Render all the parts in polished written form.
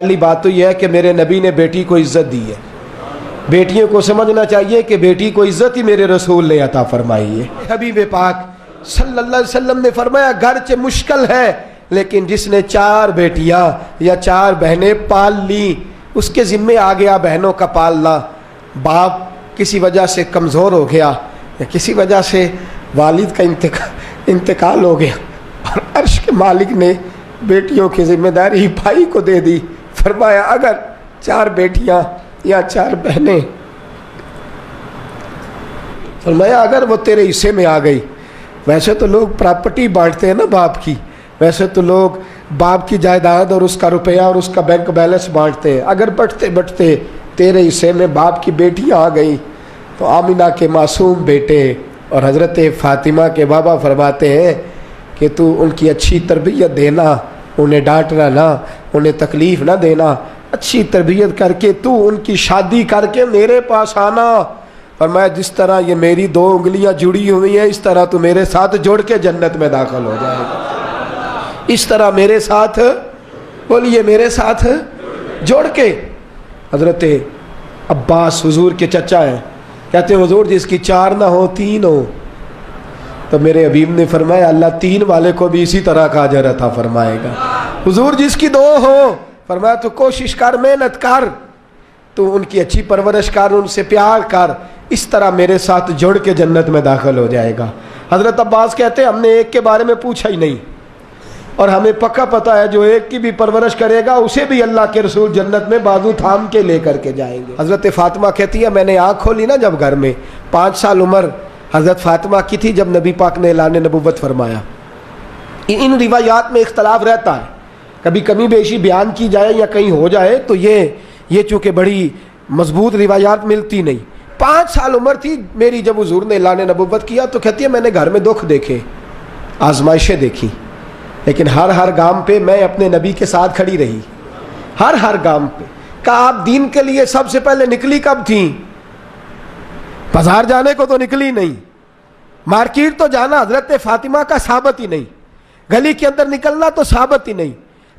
پہلی بات تو یہ ہے کہ میرے نبی نے بیٹی کو عزت دی ہے. بیٹیوں کو سمجھنا چاہیے کہ بیٹی کو عزت ہی میرے رسول نے عطا فرمائی ہے. حبیب پاک صلی اللہ علیہ وسلم نے فرمایا گرچہ مشکل ہے لیکن جس نے 4 بیٹیاں یا 4 بہنیں پال لی اس کے ذمے آ گیا بہنوں کا پالنا. باپ کسی وجہ سے کمزور ہو گیا یا کسی وجہ سے والد کا انتقال ہو گیا اور عرش کے مالک نے بیٹیوں کی ذمہ داری بھائی کو دے دی. فرمایا اگر 4 بیٹیاں یا 4 بہنیں فرمایا اگر وہ تیرے حصے میں آ گئی. ویسے تو لوگ پراپرٹی بانٹتے ہیں نا باپ کی, ویسے تو لوگ باپ کی جائیداد اور اس کا روپیہ اور اس کا بینک بیلنس بانٹتے ہیں. اگر بٹتے بٹتے تیرے حصے میں باپ کی بیٹیاں آ گئیں تو آمینہ کے معصوم بیٹے اور حضرت فاطمہ کے بابا فرماتے ہیں کہ تو ان کی اچھی تربیت دینا, انہیں ڈانٹنا نہ, انہیں تکلیف نہ دینا, اچھی تربیت کر کے تو ان کی شادی کر کے میرے پاس آنا. فرمایا جس طرح یہ میری 2 انگلیاں جڑی ہوئی ہیں اس طرح تو میرے ساتھ جوڑ کے جنت میں داخل ہو جائے گا. اس طرح میرے ساتھ بولیے میرے ساتھ جوڑ کے. حضرت عباس حضور کے چچا ہیں, کہتے ہیں حضور جس کی 4 نہ ہو 3 ہو. تو میرے حبیب نے فرمایا اللہ 3 والے کو بھی اسی طرح کا اجر عطا فرمائے گا. حضور جس کی 2 ہو فرمایا تو کوشش کر, محنت کر, تو ان کی اچھی پرورش کر, ان سے پیار کر, اس طرح میرے ساتھ جڑ کے جنت میں داخل ہو جائے گا. حضرت عباس کہتے ہیں ہم نے ایک کے بارے میں پوچھا ہی نہیں اور ہمیں پکا پتہ ہے جو ایک کی بھی پرورش کرے گا اسے بھی اللہ کے رسول جنت میں بازو تھام کے لے کر کے جائیں گے. حضرت فاطمہ کہتی ہے میں نے آنکھ کھولی نا جب گھر میں 5 سال عمر حضرت فاطمہ کی تھی جب نبی پاک نے اعلان نبوت فرمایا. ان روایات میں اختلاف رہتا ہے, کبھی کمی بیشی بیان کی جائے یا کہیں ہو جائے تو یہ چونکہ بڑی مضبوط روایات ملتی نہیں. 5 سال عمر تھی میری جب حضور نے اعلان نبوت کیا تو کہتی ہے میں نے گھر میں دکھ دیکھے, آزمائشیں دیکھی, لیکن ہر گام پہ میں اپنے نبی کے ساتھ کھڑی رہی. ہر گام پہ. کہا آپ دین کے لیے سب سے پہلے نکلی کب تھیں؟ بازار جانے کو تو نکلی نہیں, مارکیٹ تو جانا حضرت فاطمہ کا ثابت ہی نہیں, گلی کے اندر نکلنا تو ثابت ہی نہیں,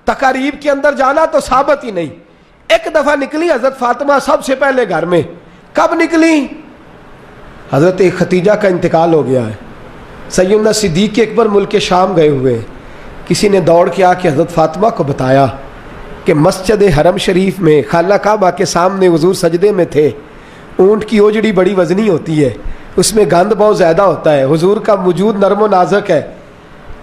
تقاریب کے اندر جانا تو ثابت ہی نہیں. ایک دفعہ نکلی حضرت فاطمہ سب سے پہلے گھر میں. کب نکلی؟ حضرت ختیجہ کا انتقال ہو گیا ہے, سیدنا صدیق اکبر ملک شام گئے ہوئے. کسی نے دوڑ کے آ کے حضرت فاطمہ کو بتایا کہ مسجد حرم شریف میں خانہ کعبہ کے سامنے حضور سجدے میں تھے. اونٹ کی اوجڑی بڑی وزنی ہوتی ہے, اس میں گند بہت زیادہ ہوتا ہے, حضور کا وجود نرم و نازک ہے.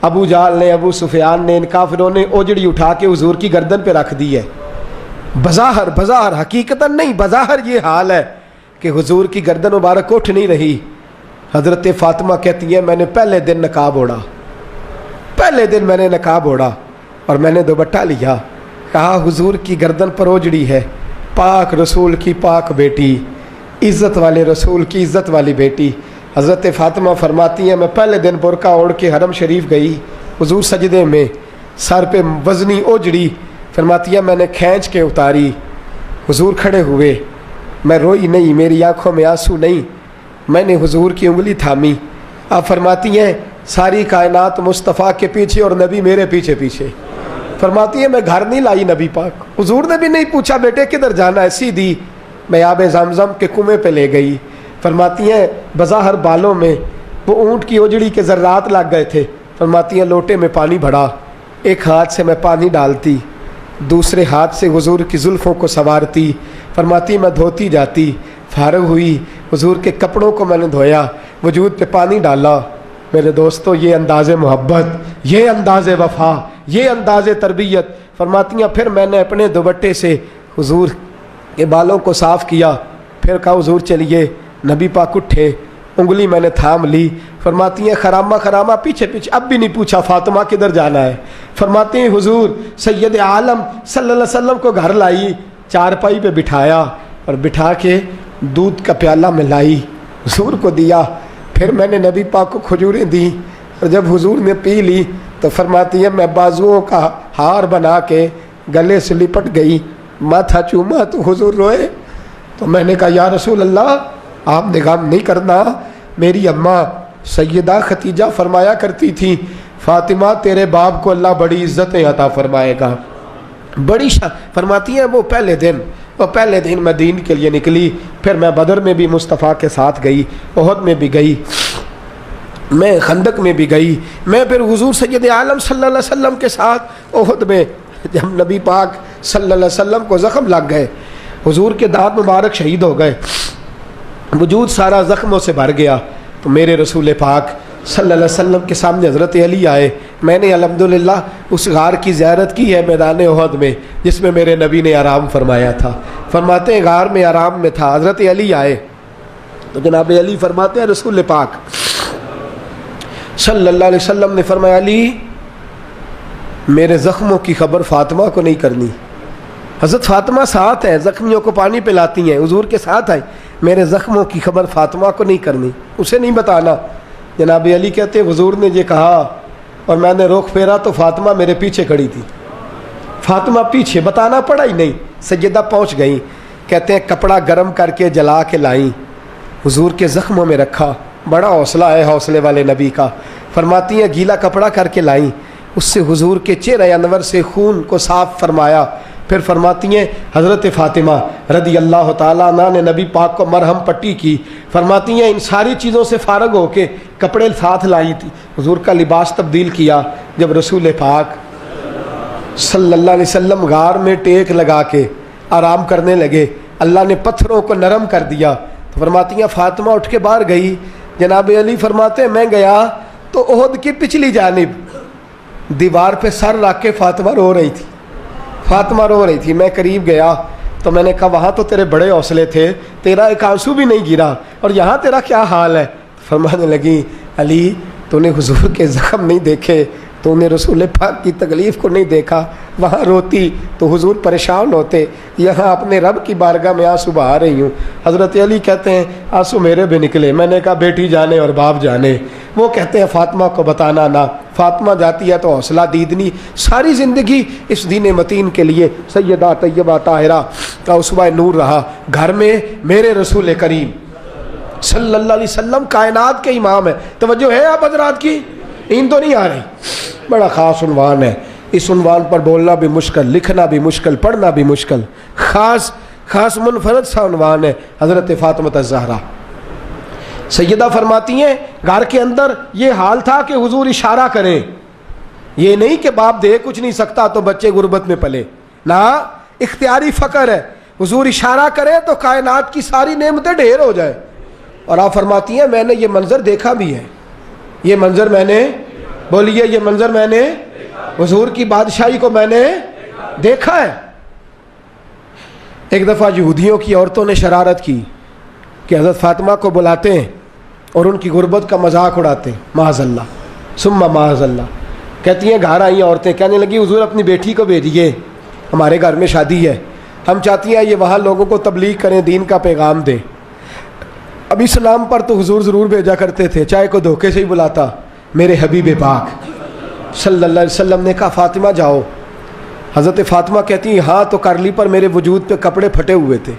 ابو جہل نے, ابو سفیان نے, ان کافروں نے اوجڑی اٹھا کے حضور کی گردن پہ رکھ دی ہے. بظاہر حقیقتاً نہیں, بظاہر یہ حال ہے کہ حضور کی گردن مبارک اٹھ نہیں رہی. حضرت فاطمہ کہتی ہے میں نے پہلے دن نقاب اوڑھا, پہلے دن میں نے نقاب اوڑھا اور میں نے دوپٹہ لیا. کہا حضور کی گردن پر اوجڑی ہے, پاک رسول کی پاک بیٹی, عزت والے رسول کی عزت والی بیٹی. حضرت فاطمہ فرماتی ہیں میں پہلے دن برقع اوڑھ کے حرم شریف گئی, حضور سجدے میں, سر پہ وزنی اوجڑی. فرماتی ہے میں نے کھینچ کے اتاری, حضور کھڑے ہوئے, میں روئی نہیں, میری آنکھوں میں آنسو نہیں, میں نے حضور کی انگلی تھامی. آپ فرماتی ہیں ساری کائنات مصطفیٰ کے پیچھے اور نبی میرے پیچھے پیچھے. فرماتی ہے میں گھر نہیں لائی نبی پاک, حضور نے بھی نہیں پوچھا بیٹے کدھر جانا ہے, سیدھی میں آب زمزم کے کنویں پہ لے گئی. فرماتی ہیں بظاہر بالوں میں وہ اونٹ کی اوجڑی کے ذرات لگ گئے تھے. فرماتی ہیں لوٹے میں پانی بھرا, ایک ہاتھ سے میں پانی ڈالتی, دوسرے ہاتھ سے حضور کی زلفوں کو سنوارتی. فرماتی میں دھوتی جاتی, فارغ ہوئی حضور کے کپڑوں کو میں نے دھویا, وجود پہ پانی ڈالا. میرے دوستو یہ انداز محبت, یہ انداز وفا, یہ انداز تربیت. فرماتی ہیں پھر میں نے اپنے دوپٹے سے حضور کے بالوں کو صاف کیا, پھر کہا حضور چلیے. نبی پاک اٹھے, انگلی میں نے تھام لی. فرماتی ہیں خرامہ پیچھے اب بھی نہیں پوچھا فاطمہ کدھر جانا ہے. فرماتی ہیں حضور سید عالم صلی اللہ علیہ وسلم کو گھر لائی, چارپائی پہ بٹھایا اور بٹھا کے دودھ کا پیالہ میں لائی, حضور کو دیا. پھر میں نے نبی پاک کو کھجوریں دی اور جب حضور نے پی لی تو فرماتی ہے میں بازوؤں کا ہار بنا کے گلے سے لپٹ گئی, ماتھا چوما تو حضور روئے. تو میں نے کہا یا رسول اللہ آپ نے غم نہیں کرنا, میری اماں سیدہ ختیجہ فرمایا کرتی تھی فاطمہ تیرے باپ کو اللہ بڑی عزتیں عطا فرمائے گا. بڑی فرماتی ہیں وہ پہلے دن میں دین کے لیے نکلی، پھر میں بدر میں بھی مصطفیٰ کے ساتھ گئی، احد میں بھی گئی، میں خندق میں بھی گئی، میں پھر حضور سید عالم صلی اللہ علیہ وسلم کے ساتھ احد میں جب نبی پاک صلی اللہ علیہ وسلم کو زخم لگ گئے، حضور کے دانت مبارک شہید ہو گئے، وجود سارا زخموں سے بھر گیا، تو میرے رسول پاک صلی اللہ علیہ وسلم کے سامنے حضرت علی آئے۔ میں نے الحمدللہ اس غار کی زیارت کی ہے میدان احد میں جس میں میرے نبی نے آرام فرمایا تھا۔ فرماتے ہیں غار میں آرام میں تھا، حضرت علی آئے تو جناب علی فرماتے ہیں رسول پاک صلی اللہ علیہ وسلم نے فرمایا علی میرے زخموں کی خبر فاطمہ کو نہیں کرنی۔ حضرت فاطمہ ساتھ ہیں، زخمیوں کو پانی پلاتی ہیں، حضور کے ساتھ آئیں، میرے زخموں کی خبر فاطمہ کو نہیں کرنی، اسے نہیں بتانا۔ جناب علی کہتے ہیں حضور نے یہ کہا اور میں نے رخ پھیرا تو فاطمہ میرے پیچھے کھڑی تھی، فاطمہ پیچھے، بتانا پڑا ہی نہیں، سیدہ پہنچ گئیں، کہتے ہیں کپڑا گرم کر کے جلا کے لائیں، حضور کے زخموں میں رکھا، بڑا حوصلہ ہے حوصلے والے نبی کا۔ فرماتی ہیں گیلا کپڑا کر کے لائیں، اس سے حضور کے چہرہ انور سے خون کو صاف فرمایا۔ پھر فرماتی ہیں حضرت فاطمہ رضی اللہ تعالیٰ عنہ نے نبی پاک کو مرہم پٹی کی۔ فرماتی ہیں ان ساری چیزوں سے فارغ ہو کے کپڑے ساتھ لائی تھی، حضور کا لباس تبدیل کیا۔ جب رسول پاک صلی اللہ علیہ وسلم غار میں ٹیک لگا کے آرام کرنے لگے، اللہ نے پتھروں کو نرم کر دیا۔ تو فرماتی ہیں فاطمہ اٹھ کے باہر گئی، جناب علی فرماتے ہیں میں گیا تو احد کی پچھلی جانب دیوار پہ سر رکھ کے فاطمہ رو رہی تھی، میں قریب گیا تو میں نے کہا وہاں تو تیرے بڑے حوصلے تھے، تیرا ایک آنسو بھی نہیں گرا، اور یہاں تیرا کیا حال ہے؟ فرمانے لگی علی تو نے حضور کے زخم نہیں دیکھے، تو نے رسول پاک کی تکلیف کو نہیں دیکھا، وہاں روتی تو حضور پریشان ہوتے، یہاں اپنے رب کی بارگاہ میں آنسو بہا رہی ہوں۔ حضرت علی کہتے ہیں آنسو میرے بھی نکلے، میں نے کہا بیٹی جانے اور باپ جانے۔ وہ کہتے ہیں فاطمہ کو بتانا نہ، فاطمہ جاتی ہے تو حوصلہ دیدنی، ساری زندگی اس دین متین کے لیے سیدہ طیبہ طاہرہ کا اسوہ نور رہا۔ گھر میں میرے رسول کریم صلی اللہ علیہ وسلم کائنات کے امام ہے۔ توجہ ہے آپ حضرات کی؟ نیند تو نہیں آ رہی؟ بڑا خاص عنوان ہے، اس عنوان پر بولنا بھی مشکل، لکھنا بھی مشکل، پڑھنا بھی مشکل، خاص منفرد سا عنوان ہے، حضرت فاطمہ الزہرا۔ سیدہ فرماتی ہیں گھر کے اندر یہ حال تھا کہ حضور اشارہ کریں، یہ نہیں کہ باپ دے کچھ نہیں سکتا تو بچے غربت میں پلے، نہ اختیاری فقر ہے، حضور اشارہ کرے تو کائنات کی ساری نعمتیں ڈھیر ہو جائے۔ اور آپ فرماتی ہیں میں نے یہ منظر دیکھا بھی ہے، یہ منظر میں نے، بولیے یہ منظر میں نے، حضور کی بادشاہی کو میں نے دیکھا ہے۔ ایک دفعہ یہودیوں کی عورتوں نے شرارت کی کہ حضرت فاطمہ کو بلاتے ہیں اور ان کی غربت کا مذاق اڑاتے ہیں، معاذ اللہ ثم معاذ اللہ۔ کہتی ہیں گھر آئی عورتیں، کہنے لگی حضور اپنی بیٹی کو بھیجیے، ہمارے گھر میں شادی ہے، ہم چاہتی ہیں یہ وہاں لوگوں کو تبلیغ کریں، دین کا پیغام دیں۔ اب اسلام پر تو حضور ضرور بھیجا کرتے تھے، چاہے کو دھوکے سے ہی بلاتا۔ میرے حبیب پاک صلی اللہ علیہ وسلم نے کہا فاطمہ جاؤ۔ حضرت فاطمہ کہتی ہیں ہاں تو کر لی، پر میرے وجود پہ کپڑے پھٹے ہوئے تھے،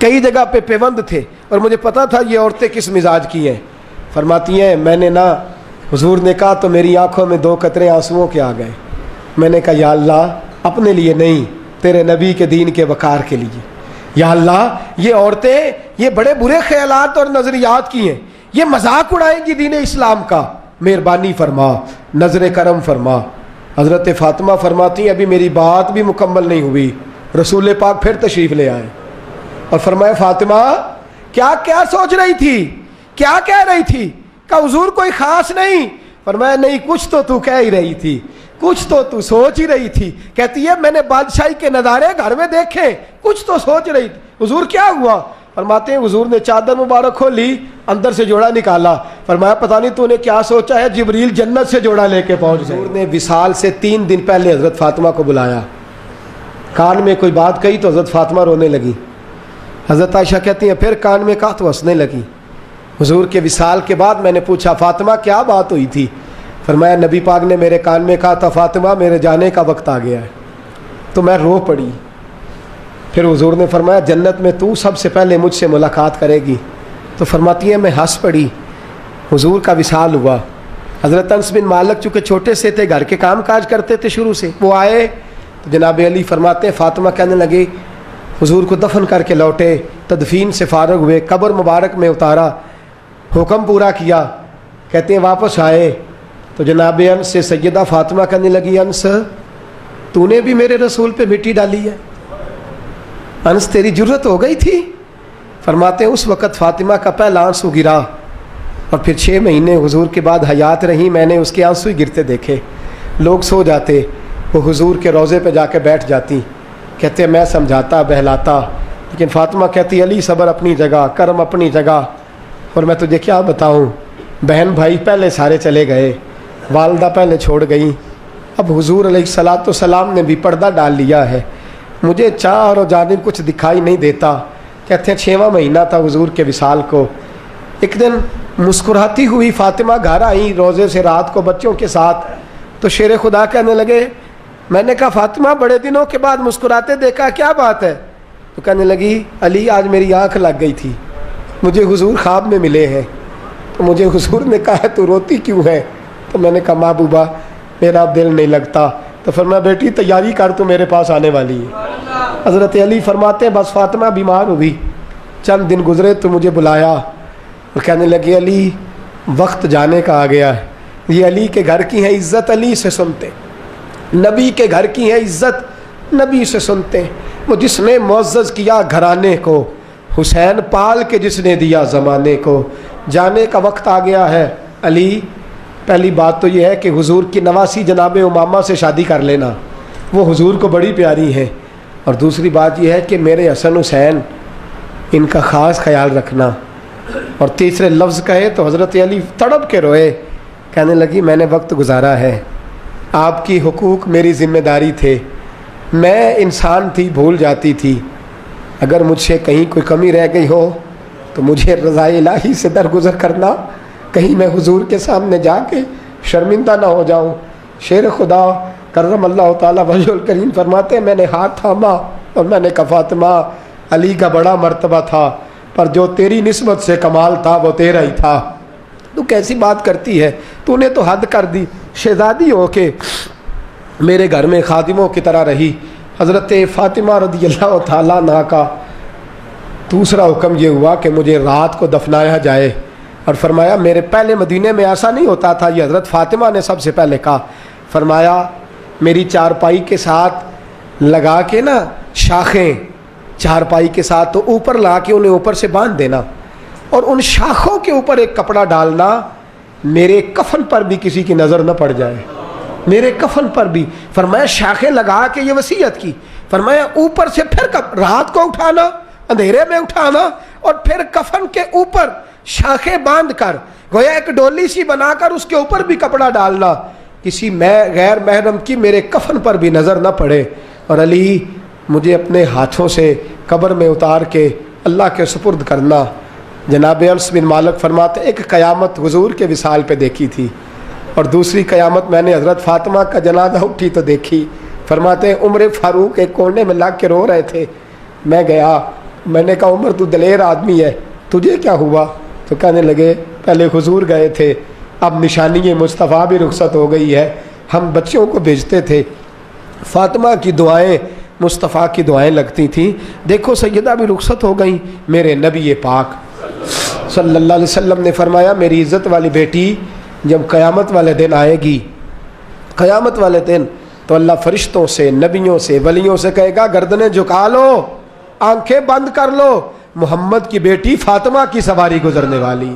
کئی جگہ پہ پیوند تھے، اور مجھے پتا تھا یہ عورتیں کس مزاج کی ہیں۔ فرماتی ہیں میں نے نہ، حضور نے کہا تو میری آنکھوں میں 2 قطرے آنسوؤں کے آ گئے۔ میں نے کہا یا اللہ اپنے لیے نہیں، تیرے نبی کے دین کے وقار کے لیے، یا اللہ یہ عورتیں یہ بڑے برے خیالات اور نظریات کی ہیں، یہ مذاق اڑائیں گی دین اسلام کا، مہربانی فرما، نظر کرم فرما۔ حضرت فاطمہ فرماتی ہیں ابھی میری بات بھی مکمل نہیں ہوئی، رسول پاک پھر تشریف لے آئے اور فرمایا فاطمہ کیا کیا سوچ رہی تھی، کیا کہہ رہی تھی؟ کہ حضور کوئی خاص نہیں۔ فرمایا نہیں کچھ تو کہہ ہی رہی تھی، کچھ تو سوچ ہی رہی تھی۔ کہتی ہے میں نے بادشاہی کے نظارے گھر میں دیکھے، کچھ تو سوچ رہی تھی۔ حضور کیا ہوا؟ فرماتے ہیں حضور نے چادر مبارک کھولی، اندر سے جوڑا نکالا، فرمایا پتہ نہیں تو نے کیا سوچا ہے، جبریل جنت سے جوڑا لے کے پہنچ گئے۔ حضور نے وصال سے 3 دن پہلے حضرت فاطمہ کو بلایا، کان میں کوئی بات کہی تو حضرت فاطمہ رونے لگی۔ حضرت عائشہ کہتی ہیں پھر کان میں کہا تو ہنسنے لگی۔ حضور کے وصال کے بعد میں نے پوچھا فاطمہ کیا بات ہوئی تھی؟ فرمایا نبی پاک نے میرے کان میں کہا تھا فاطمہ میرے جانے کا وقت آ گیا ہے، تو میں رو پڑی۔ پھر حضور نے فرمایا جنت میں تو سب سے پہلے مجھ سے ملاقات کرے گی، تو فرماتی ہیں میں ہنس پڑی۔ حضور کا وصال ہوا، حضرت انس بن مالک چونکہ چھوٹے سے تھے، گھر کے کام کاج کرتے تھے شروع سے، وہ آئے تو جناب علی فرماتے ہیں فاطمہ کہنے لگی حضور کو دفن کر کے لوٹے، تدفین سے فارغ ہوئے، قبر مبارک میں اتارا، حکم پورا کیا، کہتے ہیں واپس آئے تو جناب انس سے سیدہ فاطمہ کہنے لگی انس تو نے بھی میرے رسول پہ مٹی ڈالی ہے، انس تیری جرت ہو گئی تھی؟ فرماتے ہیں اس وقت فاطمہ کا پہلا آنسو گرا اور پھر 6 مہینے حضور کے بعد حیات رہی، میں نے اس کے آنسو ہی گرتے دیکھے، لوگ سو جاتے وہ حضور کے روضے پہ جا کے بیٹھ جاتی، کہتے ہیں میں سمجھاتا بہلاتا، لیکن فاطمہ کہتی علی صبر اپنی جگہ، کرم اپنی جگہ، اور میں تجھے کیا بتاؤں، بہن بھائی پہلے سارے چلے گئے، والدہ پہلے چھوڑ گئیں، اب حضور علیہ الصلاۃ والسلام نے بھی پردہ ڈال لیا ہے، مجھے چار جانب کچھ دکھائی نہیں دیتا۔ کہتے ہیں 6واں مہینہ تھا حضور کے وصال کو، ایک دن مسکراتی ہوئی فاطمہ گھر آئیں روزے سے رات کو بچوں کے ساتھ، تو شیر خدا کہنے لگے، میں نے کہا فاطمہ بڑے دنوں کے بعد مسکراتے دیکھا، کیا بات ہے؟ تو کہنے لگی علی آج میری آنکھ لگ گئی تھی، مجھے حضور خواب میں ملے ہیں، تو مجھے حضور نے کہا تو روتی کیوں ہے؟ تو میں نے کہا محبوبہ میرا اب دل نہیں لگتا، تو فرمایا بیٹی تیاری کر تو میرے پاس آنے والی ہے۔ حضرت علی فرماتے ہیں بس فاطمہ بیمار ہوئی، چند دن گزرے تو مجھے بلایا اور کہنے لگے علی وقت جانے کا آ گیا ہے، یہ علی کے گھر کی ہے عزت علی سے سنتے، نبی کے گھر کی ہے عزت نبی سے سنتے، وہ جس نے معزز کیا گھرانے کو، حسین پال کے جس نے دیا زمانے کو، جانے کا وقت آ گیا ہے۔ علی پہلی بات تو یہ ہے کہ حضور کی نواسی جناب امامہ سے شادی کر لینا، وہ حضور کو بڑی پیاری ہے، اور دوسری بات یہ ہے کہ میرے حسن حسین ان کا خاص خیال رکھنا، اور تیسرے لفظ کہے تو حضرت علی تڑپ کے روئے، کہنے لگی میں نے وقت گزارا ہے، آپ کی حقوق میری ذمہ داری تھے، میں انسان تھی بھول جاتی تھی، اگر مجھ سے کہیں کوئی کمی رہ گئی ہو تو مجھے رضائے الہی سے درگزر کرنا، کہیں میں حضور کے سامنے جا کے شرمندہ نہ ہو جاؤں۔ شیر خدا کرم اللہ تعالیٰ وجہ الکریم فرماتے ہیں میں نے ہاتھ تھاما اور میں نے کہا فاطمہ علی کا بڑا مرتبہ تھا پر جو تیری نسبت سے کمال تھا وہ تیرا ہی تھا، تو کیسی بات کرتی ہے، تو نے تو حد کر دی، شہزادی ہو کے میرے گھر میں خادموں کی طرح رہی۔ حضرت فاطمہ رضی اللہ تعالیٰ عنہا کا دوسرا حکم یہ ہوا کہ مجھے رات کو دفنایا جائے، اور فرمایا میرے پہلے مدینے میں ایسا نہیں ہوتا تھا، یہ حضرت فاطمہ نے سب سے پہلے کہا، فرمایا میری چارپائی کے ساتھ لگا کے نا شاخیں، چارپائی کے ساتھ تو اوپر لا کے انہیں اوپر سے باندھ دینا، اور ان شاخوں کے اوپر ایک کپڑا ڈالنا، میرے کفن پر بھی کسی کی نظر نہ پڑ جائے، میرے کفن پر بھی۔ فرمایا شاخیں لگا کے یہ وصیت کی، فرمایا اوپر سے پھر رات کو اٹھانا، اندھیرے میں اٹھانا، اور پھر کفن کے اوپر شاخیں باندھ کر گویا ایک ڈولی سی بنا کر اس کے اوپر بھی کپڑا ڈالنا، کسی غیر محرم کی میرے کفن پر بھی نظر نہ پڑے، اور علی مجھے اپنے ہاتھوں سے قبر میں اتار کے اللہ کے سپرد کرنا۔ جناب انس بن مالک فرماتے ایک قیامت حضور کے وصال پہ دیکھی تھی، اور دوسری قیامت میں نے حضرت فاطمہ کا جنازہ اٹھی تو دیکھی۔ فرماتے ہیں عمر فاروق ایک کونے میں لگ کے رو رہے تھے، میں گیا، میں نے کہا عمر تو دلیر آدمی ہے، تجھے کیا ہوا؟ تو کہنے لگے پہلے حضور گئے تھے، اب نشانی مصطفیٰ بھی رخصت ہو گئی ہے، ہم بچوں کو بھیجتے تھے، فاطمہ کی دعائیں مصطفیٰ کی دعائیں لگتی تھیں، دیکھو سیدہ بھی رخصت ہو گئیں۔ میرے نبی پاک صلی اللہ علیہ وسلم نے فرمایا میری عزت والی بیٹی جب قیامت والے دن آئے گی، قیامت والے دن تو اللہ فرشتوں سے، نبیوں سے، ولیوں سے کہے گا گردنیں جھکا لو، آنکھیں بند کر لو، محمد کی بیٹی فاطمہ کی سواری گزرنے والی۔